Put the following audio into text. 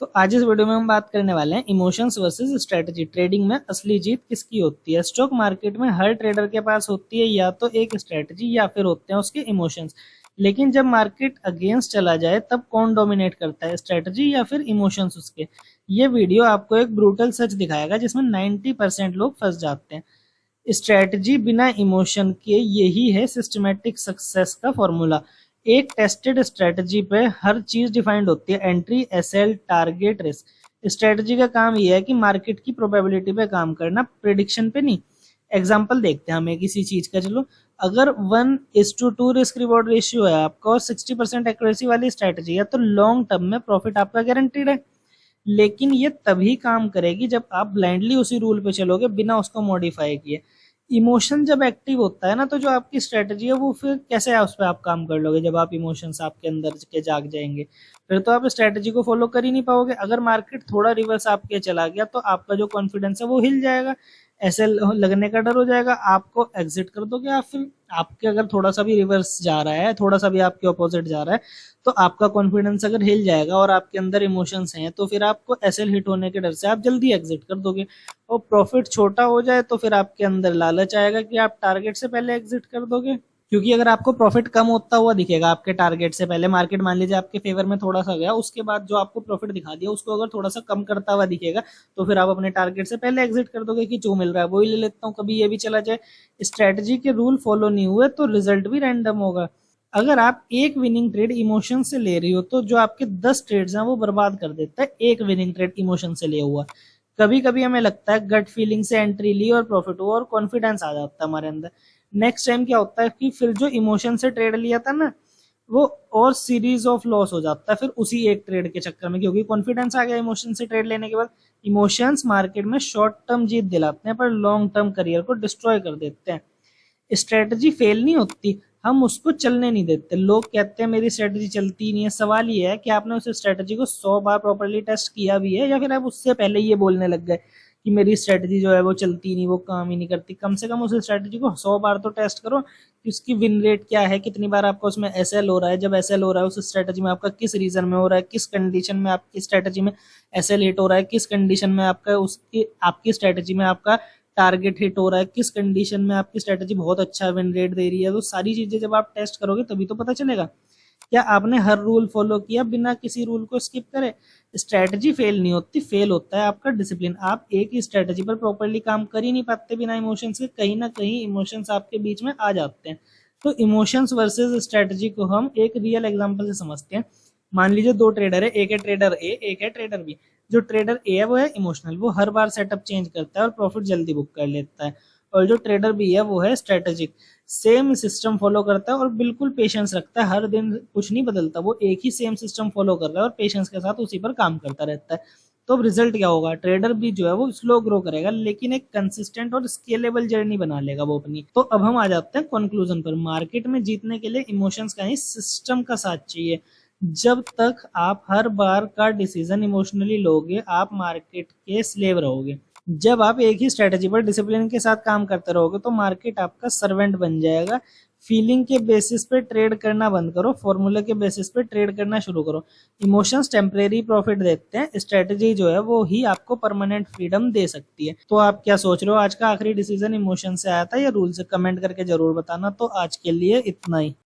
तो आज इस वीडियो में हम बात करने वाले हैं इमोशंस वर्सेस स्ट्रेटजी। ट्रेडिंग में असली जीत किसकी होती है। स्टॉक मार्केट में हर ट्रेडर के पास होती है या तो एक स्ट्रेटजी या फिर होते हैं उसके इमोशंस। लेकिन जब मार्केट अगेंस्ट चला जाए तब कौन डोमिनेट करता है, स्ट्रेटजी या फिर इमोशंस उसके। ये वीडियो आपको एक ब्रूटल सच दिखाएगा जिसमें 90% लोग फंस जाते हैं। स्ट्रेटजी बिना इमोशन के यही है सिस्टमेटिक सक्सेस का फॉर्मूला। एक टेस्टेड स्ट्रेटजी पे हर चीज डिफाइंड होती है, entry, SL, target, risk. Strategy का काम यह है कि मार्केट की प्रोबेबिलिटी पे काम करना, प्रिडिक्शन पे नहीं। एग्जांपल देखते हैं हमें किसी चीज का। चलो, अगर 1:2 रिस्क रिवॉर्ड रेशियो है आपका और 60% एक्यूरेसी वाली स्ट्रेटजी है तो लॉन्ग टर्म में प्रॉफिट आपका गारंटीड है। लेकिन ये तभी काम करेगी जब आप ब्लाइंडली उसी रूल पे चलोगे बिना उसको मॉडिफाई किए। इमोशन जब एक्टिव होता है ना, तो जो आपकी स्ट्रेटजी है वो फिर कैसे उस पर आप काम कर लोगे। जब आप इमोशंस आपके अंदर के जाग जाएंगे फिर तो आप स्ट्रेटजी को फॉलो कर ही नहीं पाओगे। अगर मार्केट थोड़ा रिवर्स आपके चला गया तो आपका जो कॉन्फिडेंस है वो हिल जाएगा, ऐसे लगने का डर हो जाएगा, आपको एग्जिट कर दोगे। आप फिर आपके अगर थोड़ा सा भी रिवर्स जा रहा है, थोड़ा सा भी आपके ऑपोजिट जा रहा है, तो आपका कॉन्फिडेंस अगर हिल जाएगा और आपके अंदर इमोशंस हैं तो फिर आपको एसएल हिट होने के डर से आप जल्दी एग्जिट कर दोगे। और प्रॉफिट छोटा हो जाए तो फिर आपके अंदर लालच आएगा कि आप टारगेट से पहले एग्जिट कर दोगे। क्योंकि अगर आपको प्रॉफिट कम होता हुआ दिखेगा आपके टारगेट से पहले, मार्केट मान लीजिए आपके फेवर में थोड़ा सा गया, उसके बाद जो आपको प्रॉफिट दिखा दिया उसको अगर थोड़ा सा कम करता हुआ दिखेगा तो फिर आप अपने टारगेट से पहले एग्जिट कर दोगे कि जो मिल रहा है वही ले लेता हूँ, कभी ये भी चला जाए। स्ट्रेटजी के रूल फॉलो नहीं हुए तो रिजल्ट भी रैंडम होगा। अगर आप एक विनिंग ट्रेड इमोशन से ले रही हो तो जो आपके 10 ट्रेड्स हैं वो बर्बाद कर देता है एक विनिंग ट्रेड इमोशन से लिया हुआ। कभी कभी हमें लगता है गट फीलिंग से एंट्री ली और प्रॉफिट हुआ और कॉन्फिडेंस आ जाता है हमारे अंदर। नेक्स्ट टाइम क्या होता है कि फिर जो इमोशन से ट्रेड लिया था ना, वो और सीरीज ऑफ लॉस हो जाता है फिर उसी एक ट्रेड के चक्कर में, क्योंकि कॉन्फिडेंस आ गया इमोशन से ट्रेड लेने के बाद। इमोशंस मार्केट में शॉर्ट टर्म जीत दिलाते हैं पर लॉन्ग टर्म करियर को डिस्ट्रॉय कर देते हैं। स्ट्रेटजी फेल नहीं होती, हम उसको चलने नहीं देते। लोग कहते हैं मेरी स्ट्रेटजी चलती नहीं है। सवाल ये है कि आपने उस स्ट्रेटजी को 100 बार प्रॉपर्ली टेस्ट किया भी है या फिर आप उससे पहले ये बोलने लग गए कि मेरी स्ट्रेटजी जो है वो चलती नहीं, वो काम ही नहीं करती। कम से कम उस स्ट्रेटजी को 100 बार तो टेस्ट करो कि उसकी विन रेट क्या है, कितनी बार आपका उसमें एसएल हो रहा है। जब एसएल हो रहा है उस स्ट्रेटजी में आपका किस रीजन में हो रहा है, किस कंडीशन में आपकी स्ट्रेटजी में एसएल हिट हो रहा है, किस कंडीशन में आपका उसकी आपकी स्ट्रेटजी में आपका टारगेट हिट हो रहा है, किस कंडीशन में आपकी स्ट्रेटजी बहुत अच्छा विन रेट दे रही है। तो सारी चीजें जब आप टेस्ट करोगे तभी तो पता चलेगा क्या आपने हर रूल फॉलो किया बिना किसी रूल को स्किप करे। स्ट्रेटजी फेल नहीं होती, फेल होता है आपका डिसिप्लिन। आप एक ही स्ट्रेटजी पर प्रॉपर्ली काम कर ही नहीं पाते बिना इमोशंस के। कहीं ना कहीं इमोशंस आपके बीच में आ जाते हैं। तो इमोशंस वर्सेस स्ट्रेटजी को हम एक रियल एग्जांपल से समझते हैं। मान लीजिए दो ट्रेडर है, एक है ट्रेडर ए, एक है ट्रेडर बी। जो ट्रेडर ए है वो है इमोशनल, वो हर बार सेटअप चेंज करता है और प्रॉफिट जल्दी बुक कर लेता है। और जो ट्रेडर बी है वो है स्ट्रेटेजिक, सेम सिस्टम फॉलो करता है और बिल्कुल पेशेंस रखता है, हर दिन कुछ नहीं बदलता, वो एक ही सेम सिस्टम फॉलो कर रहा है और पेशेंस के साथ उसी पर काम करता रहता है। तो अब रिजल्ट क्या होगा, ट्रेडर भी जो है वो स्लो ग्रो करेगा लेकिन एक कंसिस्टेंट और स्केलेबल जर्नी बना लेगा वो अपनी। तो अब हम आ जाते हैं कंक्लूजन पर। मार्केट में जीतने के लिए इमोशंस का ही सिस्टम का साथ चाहिए। जब तक आप हर बार का डिसीजन इमोशनली लोगे आप मार्केट के स्लेव रहोगे। जब आप एक ही स्ट्रेटजी पर डिसिप्लिन के साथ काम करते रहोगे तो मार्केट आपका सर्वेंट बन जाएगा। फीलिंग के बेसिस पे ट्रेड करना बंद करो, फॉर्मूले के बेसिस पे ट्रेड करना शुरू करो। इमोशंस टेम्परेरी प्रॉफिट देते हैं, स्ट्रेटजी जो है वो ही आपको परमानेंट फ्रीडम दे सकती है। तो आप क्या सोच रहे हो, आज का आखिरी डिसीजन इमोशन से आया था या रूल से? कमेंट करके जरूर बताना। तो आज के लिए इतना ही।